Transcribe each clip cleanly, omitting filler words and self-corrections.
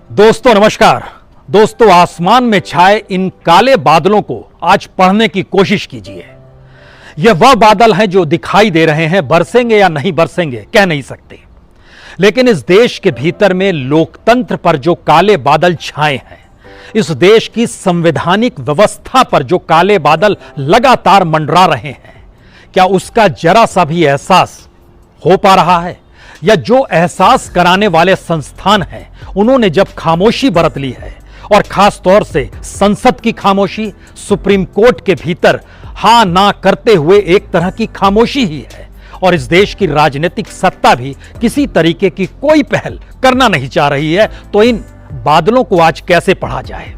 दोस्तों नमस्कार। दोस्तों, आसमान में छाए इन काले बादलों को आज पढ़ने की कोशिश कीजिए। यह वह बादल हैं जो दिखाई दे रहे हैं, बरसेंगे या नहीं बरसेंगे कह नहीं सकते, लेकिन इस देश के भीतर में लोकतंत्र पर जो काले बादल छाए हैं, इस देश की संवैधानिक व्यवस्था पर जो काले बादल लगातार मंडरा रहे हैं, क्या उसका जरा सा भी एहसास हो पा रहा है? या जो एहसास कराने वाले संस्थान हैं, उन्होंने जब खामोशी बरत ली है, और खास तौर से संसद की खामोशी, सुप्रीम कोर्ट के भीतर हां ना करते हुए एक तरह की खामोशी ही है, और इस देश की राजनीतिक सत्ता भी किसी तरीके की कोई पहल करना नहीं चाह रही है, तो इन बादलों को आज कैसे पढ़ा जाए?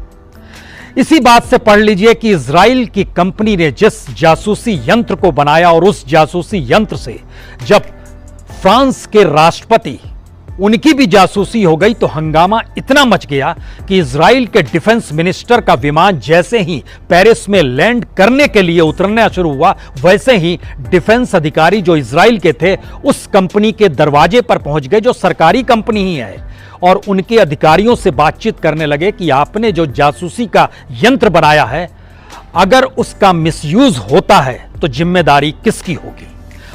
इसी बात से पढ़ लीजिए कि इजराइल की कंपनी ने जिस जासूसी यंत्र को बनाया, और उस जासूसी यंत्र से जब फ्रांस के राष्ट्रपति उनकी भी जासूसी हो गई, तो हंगामा इतना मच गया कि इजराइल के डिफेंस मिनिस्टर का विमान जैसे ही पेरिस में लैंड करने के लिए उतरना शुरू हुआ, वैसे ही डिफेंस अधिकारी जो इजराइल के थे उस कंपनी के दरवाजे पर पहुंच गए, जो सरकारी कंपनी ही है, और उनके अधिकारियों से बातचीत करने लगे कि आपने जो जासूसी का यंत्र बनाया है, अगर उसका मिसयूज होता है तो जिम्मेदारी किसकी होगी,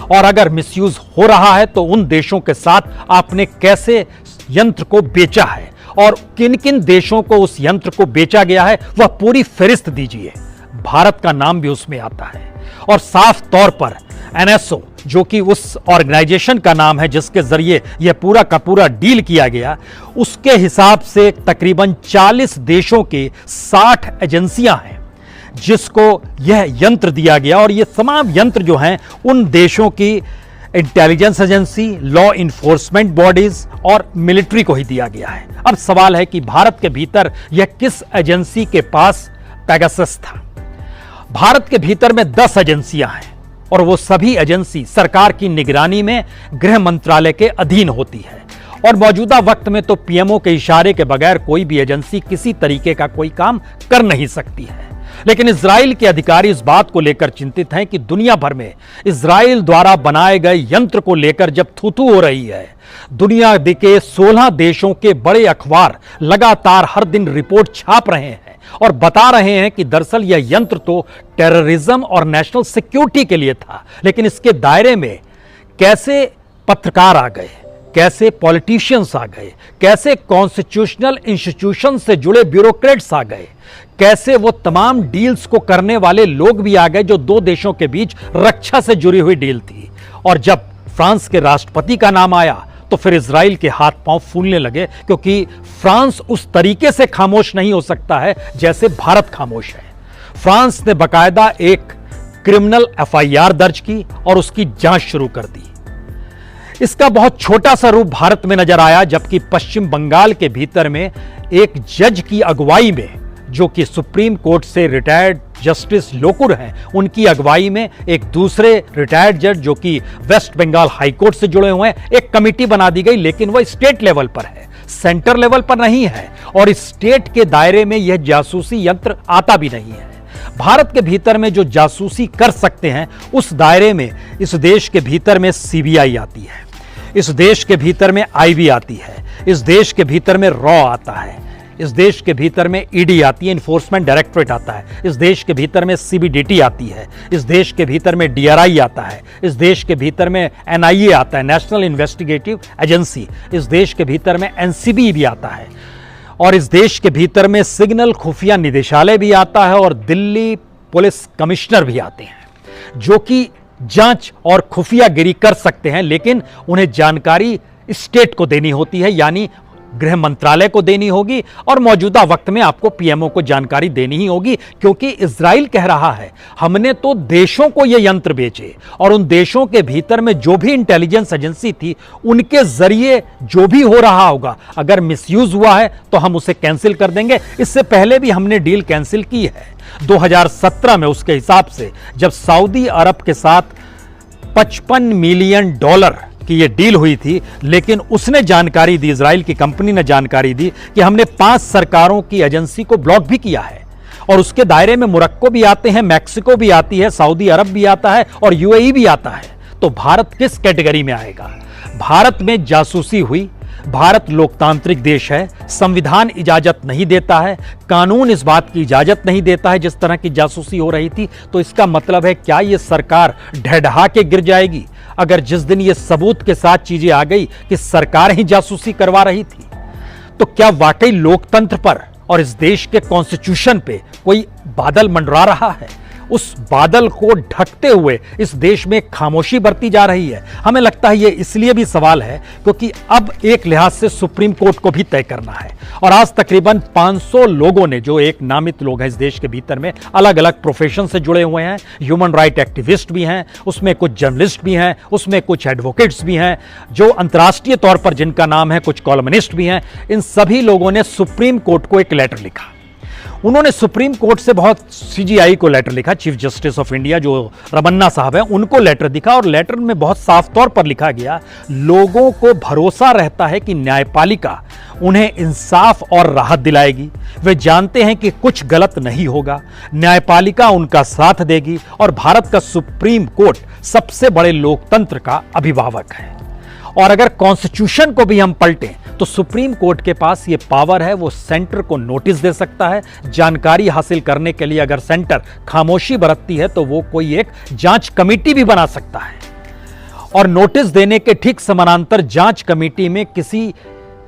और अगर मिसयूज हो रहा है तो उन देशों के साथ आपने कैसे यंत्र को बेचा है, और किन किन देशों को उस यंत्र को बेचा गया है वह पूरी फहरिस्त दीजिए। भारत का नाम भी उसमें आता है, और साफ तौर पर एनएसओ, जो कि उस ऑर्गेनाइजेशन का नाम है जिसके जरिए यह पूरा का पूरा डील किया गया, उसके हिसाब से तकरीबन 40 देशों के 60 एजेंसियां हैं जिसको यह यंत्र दिया गया, और ये तमाम यंत्र जो हैं उन देशों की intelligence agency, law enforcement bodies और मिलिट्री को ही दिया गया है। अब सवाल है कि भारत के भीतर यह किस एजेंसी के पास पेगासस था? भारत के भीतर में 10 एजेंसियां हैं, और वो सभी एजेंसी सरकार की निगरानी में गृह मंत्रालय के अधीन होती है, और मौजूदा वक्त में तो पीएमओ के इशारे के बगैर कोई भी एजेंसी किसी तरीके का कोई काम कर नहीं सकती है। लेकिन इजराइल के अधिकारी इस बात को लेकर चिंतित हैं कि दुनिया भर में इजराइल द्वारा बनाए गए यंत्र को लेकर जब थू-थू हो रही है, दुनिया के 16 देशों के बड़े अखबार लगातार हर दिन रिपोर्ट छाप रहे हैं और बता रहे हैं कि दरअसल यह यंत्र तो टेररिज्म और नेशनल सिक्योरिटी के लिए था, लेकिन इसके दायरे में कैसे पत्रकार आ गए, कैसे पॉलिटिशियंस आ गए, कैसे कॉन्स्टिट्यूशनल इंस्टीट्यूशन से जुड़े ब्यूरोक्रेट्स आ गए, कैसे वो तमाम डील्स को करने वाले लोग भी आ गए जो दो देशों के बीच रक्षा से जुड़ी हुई डील थी। और जब फ्रांस के राष्ट्रपति का नाम आया तो फिर इजराइल के हाथ पांव फूलने लगे, क्योंकि फ्रांस उस तरीके से खामोश नहीं हो सकता है जैसे भारत खामोश है। फ्रांस ने बाकायदा एक क्रिमिनल एफआईआर दर्ज की और उसकी जांच शुरू कर दी। इसका बहुत छोटा सा रूप भारत में नजर आया, जबकि पश्चिम बंगाल के भीतर में एक जज की अगुवाई में, जो कि सुप्रीम कोर्ट से रिटायर्ड जस्टिस लोकुर हैं, उनकी अगुवाई में एक दूसरे रिटायर्ड जज जो कि वेस्ट बंगाल हाई कोर्ट से जुड़े हुए हैं, एक कमेटी बना दी गई, लेकिन वह स्टेट लेवल पर है, सेंटर लेवल पर नहीं है, और स्टेट के दायरे में यह जासूसी यंत्र आता भी नहीं है। भारत के भीतर में जो जासूसी कर सकते हैं उस दायरे में इस देश के भीतर में सीबीआई आती है, इस देश के भीतर में आईबी आती है, इस देश के भीतर में रॉ आता है, इस देश के भीतर में ईडी आती है, इन्फोर्समेंट डायरेक्टरेट आता है, इस देश के भीतर में सीबीडीटी आती है, इस देश के भीतर में डीआरआई आता है, इस देश के भीतर में एनआईए आता है, नेशनल इन्वेस्टिगेटिव एजेंसी, इस देश के भीतर में एनसीबी भी आता है, और इस देश के भीतर में सिग्नल खुफिया निदेशालय भी आता है, और दिल्ली पुलिस कमिश्नर भी आते हैं, जो कि जांच और खुफियागिरी कर सकते हैं, लेकिन उन्हें जानकारी स्टेट को देनी होती है, यानी गृह मंत्रालय को देनी होगी, और मौजूदा वक्त में आपको पीएमओ को जानकारी देनी ही होगी, क्योंकि इजराइल कह रहा है हमने तो देशों को ये यंत्र बेचे, और उन देशों के भीतर में जो भी इंटेलिजेंस एजेंसी थी उनके जरिए जो भी हो रहा होगा, अगर मिसयूज हुआ है तो हम उसे कैंसिल कर देंगे। इससे पहले भी हमने डील कैंसिल की है 2017 में, उसके हिसाब से जब सऊदी अरब के साथ $55 मिलियन की ये डील हुई थी, लेकिन उसने जानकारी दी, इजराइल की कंपनी ने जानकारी दी कि हमने 5 सरकारों की एजेंसी को ब्लॉक भी किया है, और उसके दायरे में मोरक्को भी आते हैं, मैक्सिको भी आती है, सऊदी अरब भी आता है, और यूएई भी आता है। तो भारत किस कैटेगरी में आएगा? भारत में जासूसी हुई, भारत लोकतांत्रिक देश है, संविधान इजाजत नहीं देता है, कानून इस बात की इजाजत नहीं देता है जिस तरह की जासूसी हो रही थी। तो इसका मतलब है क्या ये सरकार ढहढहा के गिर जाएगी अगर जिस दिन ये सबूत के साथ चीजें आ गई कि सरकार ही जासूसी करवा रही थी? तो क्या वाकई लोकतंत्र पर और इस देश के कॉन्स्टिट्यूशन पे कोई बादल मंडरा रहा है? उस बादल को ढकते हुए इस देश में खामोशी बरती जा रही है। हमें लगता है ये इसलिए भी सवाल है क्योंकि अब एक लिहाज से सुप्रीम कोर्ट को भी तय करना है। और आज तकरीबन 500 लोगों ने, जो एक नामित लोग हैं इस देश के भीतर में, अलग अलग प्रोफेशन से जुड़े हुए हैं, ह्यूमन राइट एक्टिविस्ट भी हैं, उसमें कुछ जर्नलिस्ट भी हैं, उसमें कुछ एडवोकेट्स भी हैं, जो अंतर्राष्ट्रीय तौर पर जिनका नाम है, कुछ कॉलमनिस्ट भी हैं। इन सभी लोगों ने सुप्रीम कोर्ट को एक लेटर लिखा। उन्होंने सुप्रीम कोर्ट से बहुत, सीजीआई को लेटर लिखा, चीफ जस्टिस ऑफ इंडिया जो रमन्ना साहब हैं उनको लेटर दिखा, और लेटर में बहुत साफ तौर पर लिखा गया, लोगों को भरोसा रहता है कि न्यायपालिका उन्हें इंसाफ और राहत दिलाएगी। वे जानते हैं कि कुछ गलत नहीं होगा, न्यायपालिका उनका साथ देगी, और भारत का सुप्रीम कोर्ट सबसे बड़े लोकतंत्र का अभिभावक है। और अगर कॉन्स्टिट्यूशन को भी हम पलटें तो सुप्रीम कोर्ट के पास ये पावर है, वो सेंटर को नोटिस दे सकता है। जानकारी हासिल करने के लिए अगर सेंटर खामोशी बरतती है तो वो कोई एक जांच कमेटी भी बना सकता है, और नोटिस देने के ठीक समानांतर जांच कमेटी में किसी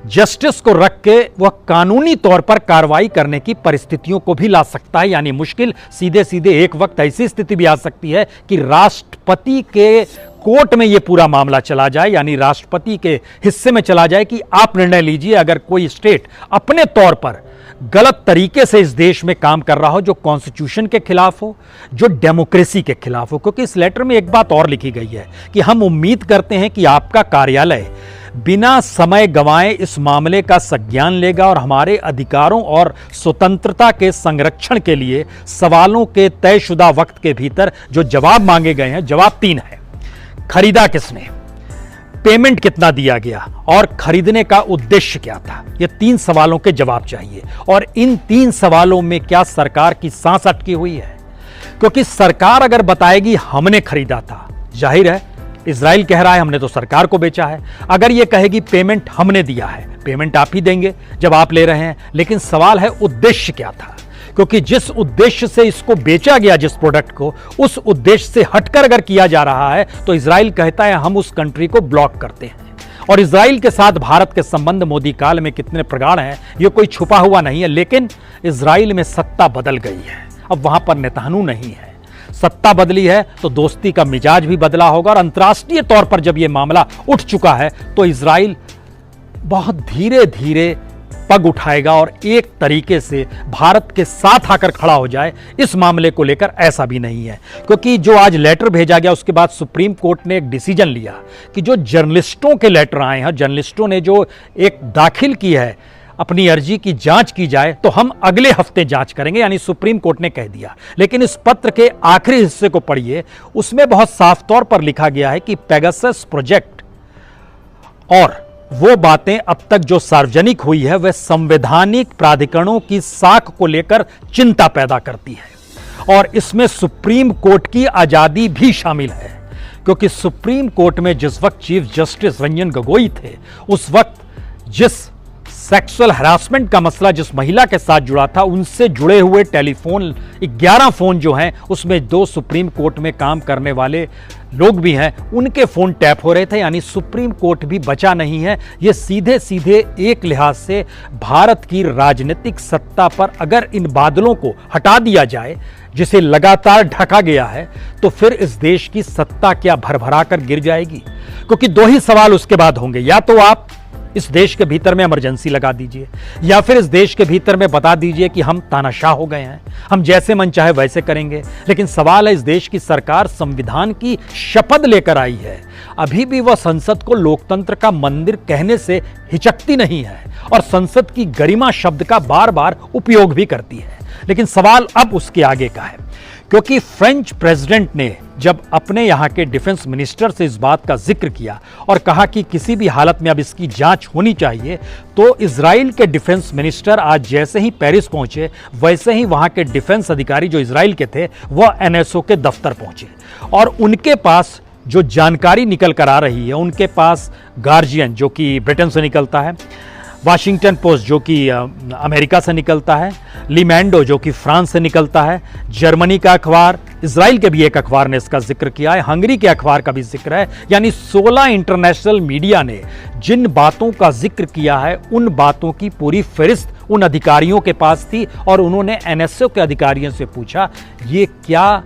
जस्टिस को रख के वह कानूनी तौर पर कार्रवाई करने की परिस्थितियों को भी ला सकता है। यानी मुश्किल सीधे सीधे एक वक्त ऐसी स्थिति भी आ सकती है कि राष्ट्रपति के कोर्ट में यह पूरा मामला चला जाए, यानी राष्ट्रपति के हिस्से में चला जाए कि आप निर्णय लीजिए। अगर कोई स्टेट अपने तौर पर गलत तरीके से इस देश में काम कर रहा हो, जो कॉन्स्टिट्यूशन के खिलाफ हो, जो डेमोक्रेसी के खिलाफ हो, क्योंकि इस लेटर में एक बात और लिखी गई है कि हम उम्मीद करते हैं कि आपका कार्यालय बिना समय गंवाए इस मामले का संज्ञान लेगा और हमारे अधिकारों और स्वतंत्रता के संरक्षण के लिए सवालों के तयशुदा वक्त के भीतर जो जवाब मांगे गए हैं। जवाब 3 है: खरीदा किसने, पेमेंट कितना दिया गया, और खरीदने का उद्देश्य क्या था। ये 3 सवालों के जवाब चाहिए, और इन 3 सवालों में क्या सरकार की सांस अटकी हुई है? क्योंकि सरकार अगर बताएगी हमने खरीदा था, जाहिर है इजराइल कह रहा है हमने तो सरकार को बेचा है। अगर ये कहेगी पेमेंट हमने दिया है, पेमेंट आप ही देंगे जब आप ले रहे हैं। लेकिन सवाल है उद्देश्य क्या था, क्योंकि जिस उद्देश्य से इसको बेचा गया, जिस प्रोडक्ट को, उस उद्देश्य से हटकर अगर किया जा रहा है तो इजराइल कहता है हम उस कंट्री को ब्लॉक करते हैं। और इजराइल के साथ भारत के संबंध मोदी काल में कितने प्रगाढ़ हैं ये कोई छुपा हुआ नहीं है। लेकिन इजराइल में सत्ता बदल गई है, अब वहां पर नेतन्याहू नहीं है। सत्ता बदली है तो दोस्ती का मिजाज भी बदला होगा, और अंतर्राष्ट्रीय तौर पर जब यह मामला उठ चुका है तो इजराइल बहुत धीरे धीरे पग उठाएगा और एक तरीके से भारत के साथ आकर खड़ा हो जाए इस मामले को लेकर। ऐसा भी नहीं है, क्योंकि जो आज लेटर भेजा गया उसके बाद सुप्रीम कोर्ट ने एक डिसीजन लिया कि जो जर्नलिस्टों के लेटर आए हैं, जर्नलिस्टों ने जो एक दाखिल की है अपनी अर्जी की जांच की जाए, तो हम अगले हफ्ते जांच करेंगे, यानी सुप्रीम कोर्ट ने कह दिया। लेकिन इस पत्र के आखिरी हिस्से को पढ़िए, उसमें बहुत साफ तौर पर लिखा गया है कि पेगासस प्रोजेक्ट और वो बातें अब तक जो सार्वजनिक हुई है वह संवैधानिक प्राधिकरणों की साख को लेकर चिंता पैदा करती है, और इसमें सुप्रीम कोर्ट की आजादी भी शामिल है। क्योंकि सुप्रीम कोर्ट में जिस वक्त चीफ जस्टिस रंजन गोगोई थे, उस वक्त जिस सेक्सुअल हरासमेंट का मसला जिस महिला के साथ जुड़ा था, उनसे जुड़े हुए टेलीफोन 11 फोन जो हैं, उसमें 2 सुप्रीम कोर्ट में काम करने वाले लोग भी हैं, उनके फोन टैप हो रहे थे। यानी सुप्रीम कोर्ट भी बचा नहीं है। ये सीधे सीधे एक लिहाज से भारत की राजनीतिक सत्ता पर अगर इन बादलों को हटा दिया जाए जिसे लगातार ढका गया है, तो फिर इस देश की सत्ता क्या भरभरा कर गिर जाएगी। क्योंकि 2 ही सवाल उसके बाद होंगे, या तो आप इस देश के भीतर में इमरजेंसी लगा दीजिए, या फिर इस देश के भीतर में बता दीजिए कि हम तानाशाह हो गए हैं, हम जैसे मन चाहे वैसे करेंगे। लेकिन सवाल है, इस देश की सरकार संविधान की शपथ लेकर आई है, अभी भी वह संसद को लोकतंत्र का मंदिर कहने से हिचकती नहीं है, और संसद की गरिमा शब्द का बार बार उपयोग भी करती है। लेकिन सवाल अब उसके आगे का है, क्योंकि फ्रेंच प्रेसिडेंट ने जब अपने यहां के डिफेंस मिनिस्टर से इस बात का जिक्र किया और कहा कि किसी भी हालत में अब इसकी जांच होनी चाहिए, तो इजराइल के डिफेंस मिनिस्टर आज जैसे ही पेरिस पहुंचे, वैसे ही वहां के डिफेंस अधिकारी जो इजराइल के थे वह एनएसओ के दफ्तर पहुंचे, और उनके पास जो जानकारी निकल कर आ रही है, उनके पास गार्जियन जो कि ब्रिटेन से निकलता है, वाशिंगटन पोस्ट जो कि अमेरिका से निकलता है, लिमैंडो जो कि फ्रांस से निकलता है, जर्मनी का अखबार, इजराइल के भी एक अखबार ने इसका जिक्र किया है, हंगरी के अखबार का भी जिक्र है। यानी 16 इंटरनेशनल मीडिया ने जिन बातों का जिक्र किया है, उन बातों की पूरी फहरिस्त उन अधिकारियों के पास थी और उन्होंने एनएसओ के अधिकारियों से पूछा ये क्या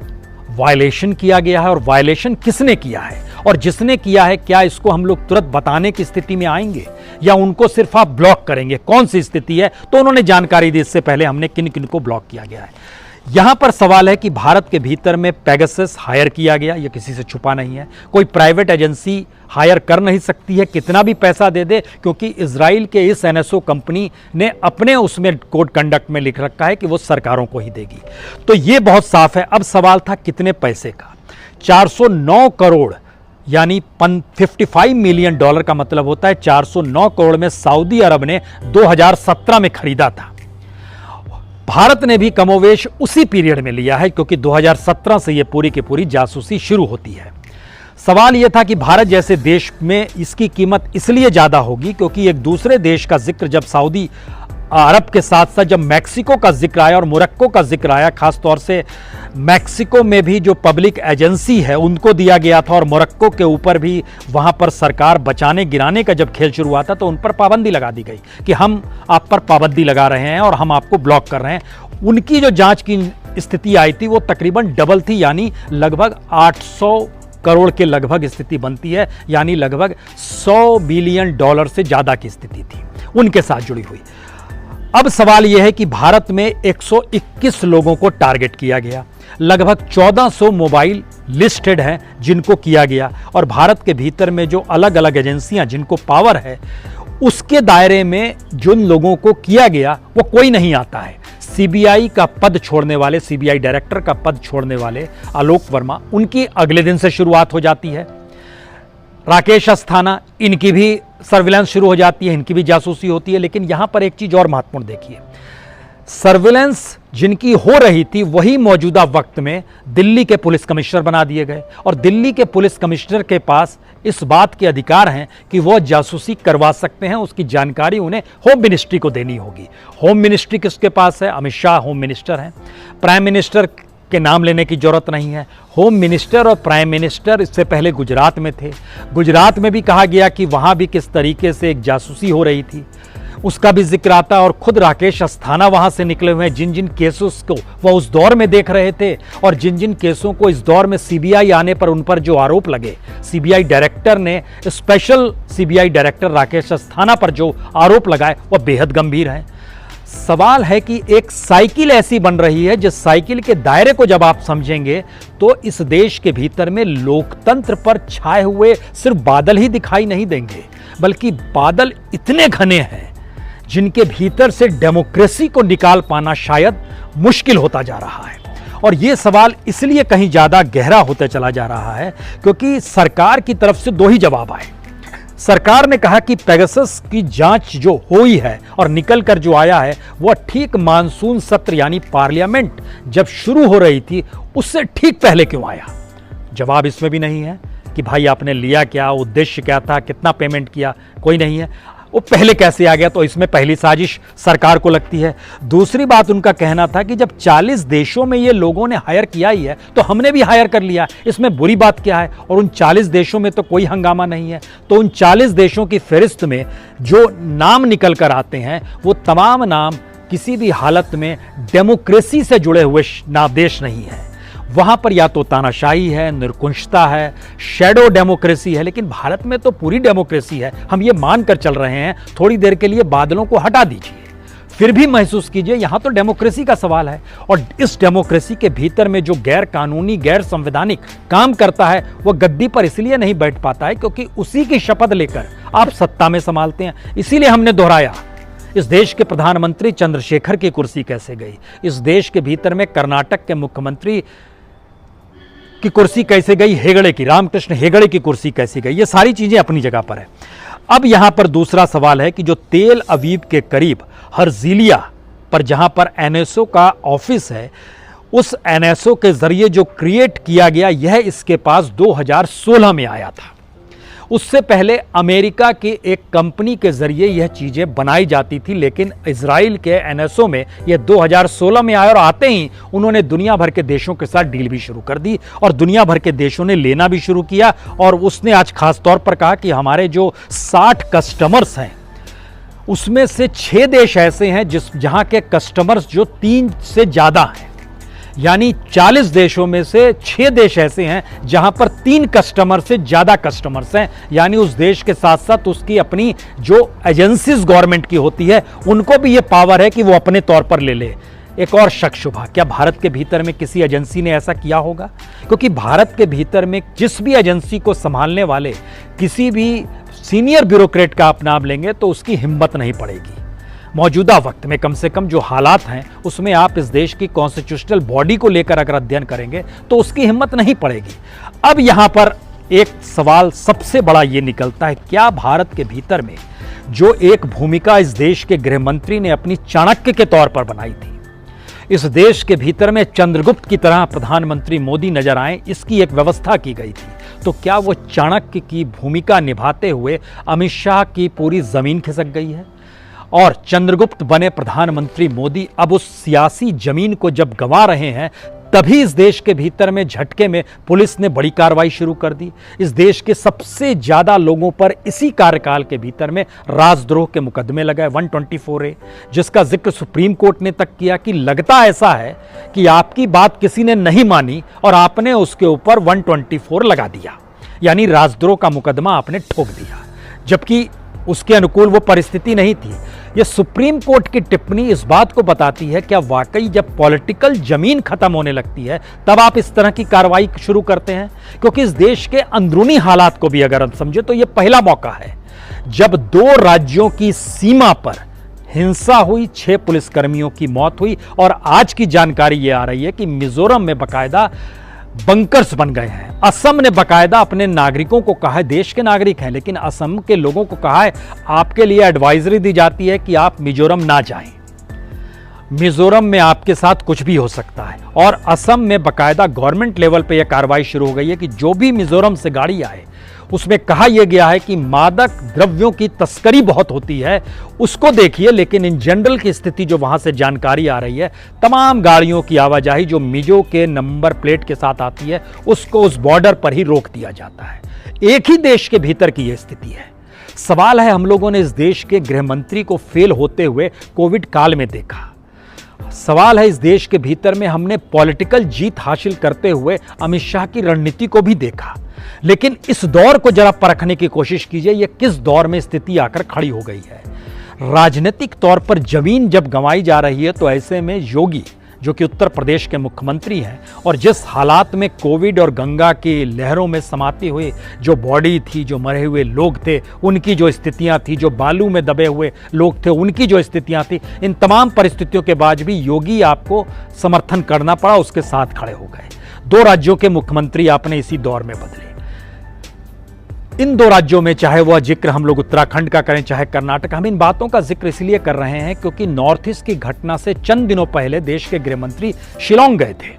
वायलेशन किया गया है और वायलेशन किसने किया है, और जिसने किया है क्या इसको हम लोग तुरंत बताने की स्थिति में आएंगे या उनको सिर्फ आप ब्लॉक करेंगे, कौन सी स्थिति है। तो उन्होंने जानकारी दी इससे पहले हमने किन किन को ब्लॉक किया गया है। यहां पर सवाल है कि भारत के भीतर में पेगासस हायर किया गया, यह किसी से छुपा नहीं है। कोई प्राइवेट एजेंसी हायर कर नहीं सकती है कितना भी पैसा दे दे, क्योंकि इजराइल के इस एनएसओ कंपनी ने अपने उसमें कोड कंडक्ट में लिख रखा है कि वो सरकारों को ही देगी। तो ये बहुत साफ है। अब सवाल था कितने पैसे का। 409 करोड़ यानी 55 मिलियन डॉलर का मतलब होता है 409 करोड़ में सऊदी अरब ने 2017 में खरीदा था। भारत ने भी कमोवेश उसी पीरियड में लिया है, क्योंकि 2017 से यह पूरी की पूरी जासूसी शुरू होती है। सवाल यह था कि भारत जैसे देश में इसकी कीमत इसलिए ज्यादा होगी क्योंकि एक दूसरे देश का जिक्र जब सऊदी अरब के साथ साथ जब मैक्सिको का जिक्र आया और मोरक्को का जिक्र आया, खासतौर से मैक्सिको में भी जो पब्लिक एजेंसी है उनको दिया गया था और मोरक्को के ऊपर भी वहां पर सरकार बचाने गिराने का जब खेल शुरू हुआ था तो उन पर पाबंदी लगा दी गई कि हम आप पर पाबंदी लगा रहे हैं और हम आपको ब्लॉक कर रहे हैं। उनकी जो जांच की स्थिति आई थी वो तकरीबन डबल थी, यानी लगभग 800 करोड़ के लगभग स्थिति बनती है, यानी लगभग 100 बिलियन डॉलर से ज्यादा की स्थिति थी उनके साथ जुड़ी हुई। अब सवाल यह है कि भारत में 121 लोगों को टारगेट किया गया, लगभग 1400 मोबाइल लिस्टेड हैं जिनको किया गया, और भारत के भीतर में जो अलग अलग एजेंसियां जिनको पावर है उसके दायरे में जिन लोगों को किया गया वो कोई नहीं आता है। सीबीआई का पद छोड़ने वाले, सीबीआई डायरेक्टर का पद छोड़ने वाले आलोक वर्मा, उनकी अगले दिन से शुरुआत हो जाती है। राकेश अस्थाना, इनकी भी सर्विलांस शुरू हो जाती है, इनकी भी जासूसी होती है। लेकिन यहां पर एक चीज और महत्वपूर्ण देखिए, सर्विलांस जिनकी हो रही थी वही मौजूदा वक्त में दिल्ली के पुलिस कमिश्नर बना दिए गए, और दिल्ली के पुलिस कमिश्नर के पास इस बात के अधिकार हैं कि वह जासूसी करवा सकते हैं, उसकी जानकारी उन्हें होम मिनिस्ट्री को देनी होगी। होम मिनिस्ट्री किसके पास है? अमित शाह होम मिनिस्टर हैं। प्राइम मिनिस्टर के नाम लेने की जरूरत नहीं है। होम मिनिस्टर और प्राइम मिनिस्टर इससे पहले गुजरात में थे। गुजरात में भी कहा गया कि वहां भी किस तरीके से एक जासूसी हो रही थी, उसका भी जिक्र आता है। और खुद राकेश अस्थाना वहां से निकले हुए हैं, जिन जिन केसों को वह उस दौर में देख रहे थे और जिन जिन केसों को इस दौर में सीबीआई आने पर उन पर जो आरोप लगे, सीबीआई डायरेक्टर ने, special CBI director Rakesh Asthana पर जो आरोप लगाए वह बेहद गंभीर हैं। सवाल है कि एक साइकिल ऐसी बन रही है जिस साइकिल के दायरे को जब आप समझेंगे तो इस देश के भीतर में लोकतंत्र पर छाए हुए सिर्फ बादल ही दिखाई नहीं देंगे, बल्कि बादल इतने घने हैं जिनके भीतर से डेमोक्रेसी को निकाल पाना शायद मुश्किल होता जा रहा है। और यह सवाल इसलिए कहीं ज्यादा गहरा होता चला जा रहा है क्योंकि सरकार की तरफ से दो ही जवाब आए। सरकार ने कहा कि पेगासस की जांच जो हुई है और निकल कर जो आया है वह ठीक मानसून सत्र यानी पार्लियामेंट जब शुरू हो रही थी उससे ठीक पहले क्यों आया। जवाब इसमें भी नहीं है कि भाई आपने लिया क्या, उद्देश्य क्या था, कितना पेमेंट किया, कोई नहीं है। वो पहले कैसे आ गया, तो इसमें पहली साजिश सरकार को लगती है। दूसरी बात उनका कहना था कि जब 40 देशों में ये लोगों ने हायर किया ही है तो हमने भी हायर कर लिया, इसमें बुरी बात क्या है। और उन 40 देशों में तो कोई हंगामा नहीं है, तो उन 40 देशों की फहरिस्त में जो नाम निकल कर आते हैं वो तमाम नाम किसी भी हालत में डेमोक्रेसी से जुड़े हुए देश नहीं है। वहां पर या तो तानाशाही है, निरकुंशता है, शैडो डेमोक्रेसी है। लेकिन भारत में तो पूरी डेमोक्रेसी है, हम ये मानकर चल रहे हैं। थोड़ी देर के लिए बादलों को हटा दीजिए, फिर भी महसूस कीजिए यहां तो डेमोक्रेसी का सवाल है। और इस डेमोक्रेसी के भीतर में जो गैर कानूनी, गैर संवैधानिक काम करता है वह गद्दी पर इसलिए नहीं बैठ पाता है क्योंकि उसी की शपथ लेकर आप सत्ता में संभालते हैं। इसीलिए हमने दोहराया, इस देश के प्रधानमंत्री चंद्रशेखर की कुर्सी कैसे गई, इस देश के भीतर में कर्नाटक के मुख्यमंत्री की कुर्सी कैसे गई, हेगड़े की, रामकृष्ण हेगड़े की कुर्सी कैसे गई, ये सारी चीजें अपनी जगह पर है। अब यहां पर दूसरा सवाल है कि जो तेल अवीव के करीब हर्जिलिया पर जहां पर एनएसओ का ऑफिस है उस एनएसओ के जरिए जो क्रिएट किया गया, यह इसके पास 2016 में आया था। उससे पहले अमेरिका की एक कंपनी के जरिए यह चीजें बनाई जाती थी, लेकिन इजराइल के एनएसओ में यह 2016 में आया और आते ही उन्होंने दुनिया भर के देशों के साथ डील भी शुरू कर दी और दुनिया भर के देशों ने लेना भी शुरू किया। और उसने आज खास तौर पर कहा कि हमारे जो 60 कस्टमर्स हैं उसमें से 6 देश ऐसे हैं जहां के कस्टमर्स जो 3 से ज्यादा हैं, यानी 40 देशों में से 6 देश ऐसे हैं जहां पर 3 कस्टमर से ज्यादा कस्टमर्स हैं, यानी उस देश के साथ साथ उसकी अपनी जो एजेंसीज गवर्नमेंट की होती है उनको भी यह पावर है कि वो अपने तौर पर ले ले। एक और शक शुबा, क्या भारत के भीतर में किसी एजेंसी ने ऐसा किया होगा? क्योंकि भारत के भीतर में जिस भी एजेंसी को संभालने वाले किसी भी सीनियर ब्यूरोक्रेट का आप नाम लेंगे तो उसकी हिम्मत नहीं पड़ेगी। मौजूदा वक्त में कम से कम जो हालात हैं उसमें आप इस देश की कॉन्स्टिट्यूशनल बॉडी को लेकर अगर अध्ययन करेंगे तो उसकी हिम्मत नहीं पड़ेगी। अब यहां पर एक सवाल सबसे बड़ा ये निकलता है, क्या भारत के भीतर में जो एक भूमिका इस देश के गृह मंत्री ने अपनी चाणक्य के तौर पर बनाई थी, इस देश के भीतर में चंद्रगुप्त की तरह प्रधानमंत्री मोदी नजर आए, इसकी एक व्यवस्था की गई थी, तो क्या वो चाणक्य की भूमिका निभाते हुए अमित शाह की पूरी जमीन खिसक गई है? और चंद्रगुप्त बने प्रधानमंत्री मोदी अब उस सियासी जमीन को जब गंवा रहे हैं, तभी इस देश के भीतर में झटके में पुलिस ने बड़ी कार्रवाई शुरू कर दी। इस देश के सबसे ज्यादा लोगों पर इसी कार्यकाल के भीतर में राजद्रोह के मुकदमे लगाए 124A, जिसका जिक्र सुप्रीम कोर्ट ने तक किया कि लगता ऐसा है कि आपकी बात किसी ने नहीं मानी और आपने उसके ऊपर 124 लगा दिया, यानी राजद्रोह का मुकदमा आपने ठोक दिया, जबकि उसके अनुकूल वो परिस्थिति नहीं थी। यह सुप्रीम कोर्ट की टिप्पणी इस बात को बताती है क्या वाकई जब पॉलिटिकल जमीन खत्म होने लगती है तब आप इस तरह की कार्रवाई शुरू करते हैं? क्योंकि इस देश के अंदरूनी हालात को भी अगर हम समझे तो यह पहला मौका है जब 2 राज्यों की सीमा पर हिंसा हुई, 6 पुलिसकर्मियों की मौत हुई और आज की जानकारी यह आ रही है कि मिजोरम में बाकायदा बंकर्स बन गए हैं। असम ने बाकायदा अपने नागरिकों को कहा है, देश के नागरिक हैं लेकिन असम के लोगों को कहा है आपके लिए एडवाइजरी दी जाती है कि आप मिजोरम ना जाएं, मिजोरम में आपके साथ कुछ भी हो सकता है। और असम में बाकायदा गवर्नमेंट लेवल पे यह कार्रवाई शुरू हो गई है कि जो भी मिजोरम से गाड़ी आए उसमें कहा यह गया है कि मादक द्रव्यों की तस्करी बहुत होती है, उसको देखिए, लेकिन इन जनरल की स्थिति जो वहां से जानकारी आ रही है, तमाम गाड़ियों की आवाजाही जो मिजो के नंबर प्लेट के साथ आती है उसको उस बॉर्डर पर ही रोक दिया जाता है। एक ही देश के भीतर की यह स्थिति है। सवाल है, हम लोगों ने इस देश के गृह मंत्री को फेल होते हुए कोविड काल में देखा। सवाल है, इस देश के भीतर में हमने पॉलिटिकल जीत हासिल करते हुए अमित शाह की रणनीति को भी देखा, लेकिन इस दौर को जरा परखने की कोशिश कीजिए, यह किस दौर में स्थिति आकर खड़ी हो गई है। राजनीतिक तौर पर जमीन जब गंवाई जा रही है तो ऐसे में योगी जो कि उत्तर प्रदेश के मुख्यमंत्री हैं और जिस हालात में कोविड और गंगा की लहरों में समाती हुई जो बॉडी थी, जो मरे हुए लोग थे उनकी जो स्थितियां थी, जो बालू में दबे हुए लोग थे उनकी जो स्थितियां थी, इन तमाम परिस्थितियों के बाद भी योगी आपको समर्थन करना पड़ा, उसके साथ खड़े हो गए। 2 राज्यों के मुख्यमंत्री आपने इसी दौर में बदले। इन 2 राज्यों में, चाहे वह जिक्र हम लोग उत्तराखंड का करें चाहे कर्नाटक, हम इन बातों का जिक्र इसलिए कर रहे हैं क्योंकि नॉर्थ ईस्ट की घटना से चंद दिनों पहले देश के गृह मंत्री शिलोंग गए थे।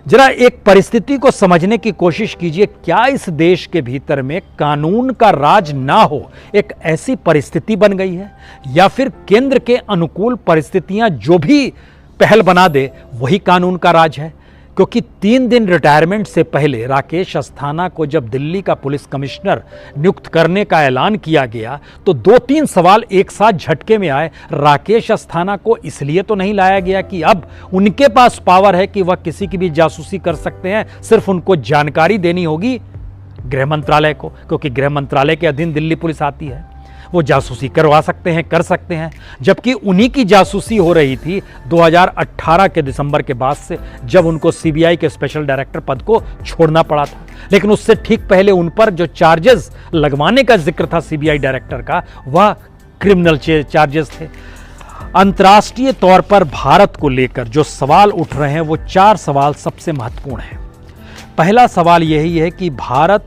जरा एक परिस्थिति को समझने की कोशिश कीजिए, क्या इस देश के भीतर में कानून का राज ना हो एक ऐसी परिस्थिति बन गई है, या फिर केंद्र के अनुकूल परिस्थितियां जो भी पहल बना दे वही कानून का राज है? क्योंकि 3 दिन रिटायरमेंट से पहले राकेश अस्थाना को जब दिल्ली का पुलिस कमिश्नर नियुक्त करने का ऐलान किया गया तो 2-3 सवाल एक साथ झटके में आए। राकेश अस्थाना को इसलिए तो नहीं लाया गया कि अब उनके पास पावर है कि वह किसी की भी जासूसी कर सकते हैं, सिर्फ उनको जानकारी देनी होगी गृह मंत्रालय को, क्योंकि गृह मंत्रालय के अधीन दिल्ली पुलिस आती है, वो जासूसी करवा सकते हैं, कर सकते हैं। जबकि उन्हीं की जासूसी हो रही थी 2018 के दिसंबर के बाद से, जब उनको सीबीआई के स्पेशल डायरेक्टर पद को छोड़ना पड़ा था। लेकिन उससे ठीक पहले उन पर जो चार्जेस लगवाने का जिक्र था सीबीआई डायरेक्टर का, वह क्रिमिनल चार्जेस थे। अंतर्राष्ट्रीय तौर पर भारत को लेकर जो सवाल उठ रहे हैं वो 4 सवाल सबसे महत्वपूर्ण हैं। पहला सवाल यही है कि भारत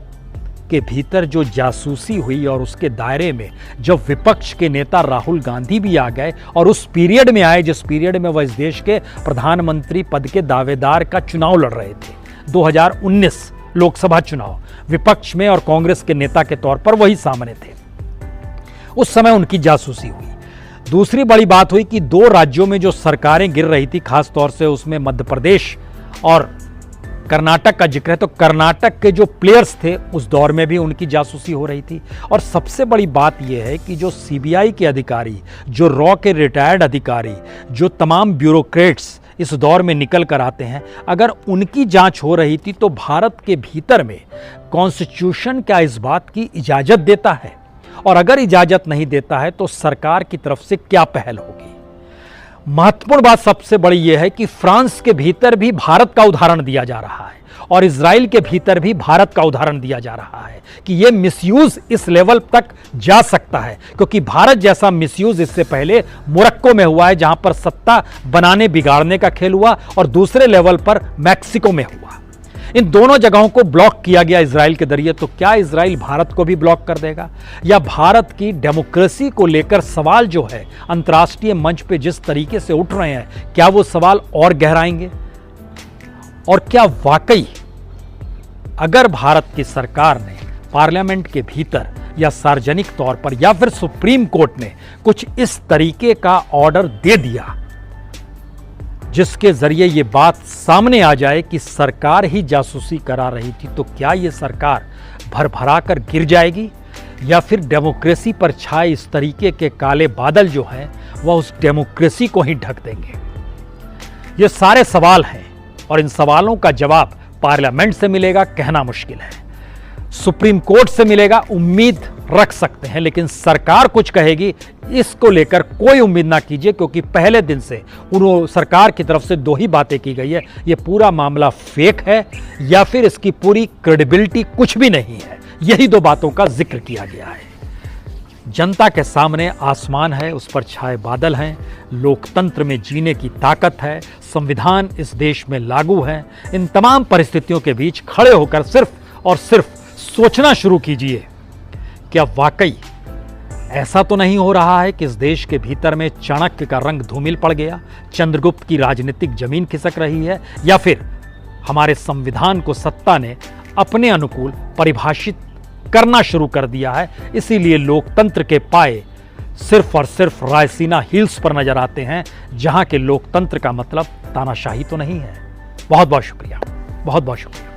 के भीतर जो जासूसी हुई और उसके दायरे में जब विपक्ष के नेता राहुल गांधी भी आ गए और उस पीरियड में आए जिस पीरियड में वह इस देश के प्रधानमंत्री पद के दावेदार का चुनाव लड़ रहे थे, 2019 लोकसभा चुनाव, विपक्ष में और कांग्रेस के नेता के तौर पर वही सामने थे। उस समय उनकी जासूसी हुई। दूसरी बड़ी बात हुई कि 2 राज्यों में जो सरकारें गिर रही थी, खास तौर से उसमें मध्य प्रदेश और कर्नाटक का जिक्र है, तो कर्नाटक के जो प्लेयर्स थे उस दौर में भी उनकी जासूसी हो रही थी। और सबसे बड़ी बात यह है कि जो सीबीआई के अधिकारी, जो रॉ के रिटायर्ड अधिकारी, जो तमाम ब्यूरोक्रेट्स इस दौर में निकल कर आते हैं, अगर उनकी जांच हो रही थी तो भारत के भीतर में कॉन्स्टिट्यूशन क्या इस बात की इजाजत देता है? और अगर इजाजत नहीं देता है तो सरकार की तरफ से क्या पहल होगी? महत्वपूर्ण बात सबसे बड़ी यह है कि फ्रांस के भीतर भी भारत का उदाहरण दिया जा रहा है और इजराइल के भीतर भी भारत का उदाहरण दिया जा रहा है कि यह मिसयूज इस लेवल तक जा सकता है, क्योंकि भारत जैसा मिसयूज इससे पहले मोरक्को में हुआ है, जहां पर सत्ता बनाने बिगाड़ने का खेल हुआ, और दूसरे लेवल पर मैक्सिको में हुआ। इन दोनों जगहों को ब्लॉक किया गया इजराइल के जरिए। तो क्या इजराइल भारत को भी ब्लॉक कर देगा? या भारत की डेमोक्रेसी को लेकर सवाल जो है अंतर्राष्ट्रीय मंच पे जिस तरीके से उठ रहे हैं, क्या वो सवाल और गहराएंगे? और क्या वाकई अगर भारत की सरकार ने पार्लियामेंट के भीतर या सार्वजनिक तौर पर या फिर सुप्रीम कोर्ट ने कुछ इस तरीके का ऑर्डर दे दिया जिसके जरिए ये बात सामने आ जाए कि सरकार ही जासूसी करा रही थी, तो क्या ये सरकार भरभरा कर गिर जाएगी या फिर डेमोक्रेसी पर छाए इस तरीके के काले बादल जो हैं वह उस डेमोक्रेसी को ही ढक देंगे? ये सारे सवाल हैं और इन सवालों का जवाब पार्लियामेंट से मिलेगा कहना मुश्किल है, सुप्रीम कोर्ट से मिलेगा उम्मीद रख सकते हैं, लेकिन सरकार कुछ कहेगी इसको लेकर कोई उम्मीद ना कीजिए, क्योंकि पहले दिन से उन्होंने सरकार की तरफ से 2 ही बातें की गई है, ये पूरा मामला फेक है या फिर इसकी पूरी क्रेडिबिलिटी कुछ भी नहीं है। यही 2 बातों का जिक्र किया गया है। जनता के सामने आसमान है, उस पर छाए बादल हैं, लोकतंत्र में जीने की ताकत है, संविधान इस देश में लागू है। इन तमाम परिस्थितियों के बीच खड़े होकर सिर्फ और सिर्फ सोचना शुरू कीजिए, क्या वाकई ऐसा तो नहीं हो रहा है कि इस देश के भीतर में चाणक्य का रंग धूमिल पड़ गया, चंद्रगुप्त की राजनीतिक जमीन खिसक रही है, या फिर हमारे संविधान को सत्ता ने अपने अनुकूल परिभाषित करना शुरू कर दिया है, इसीलिए लोकतंत्र के पाए सिर्फ और सिर्फ रायसीना हिल्स पर नजर आते हैं, जहां के लोकतंत्र का मतलब तानाशाही तो नहीं है। बहुत बहुत शुक्रिया, बहुत बहुत शुक्रिया।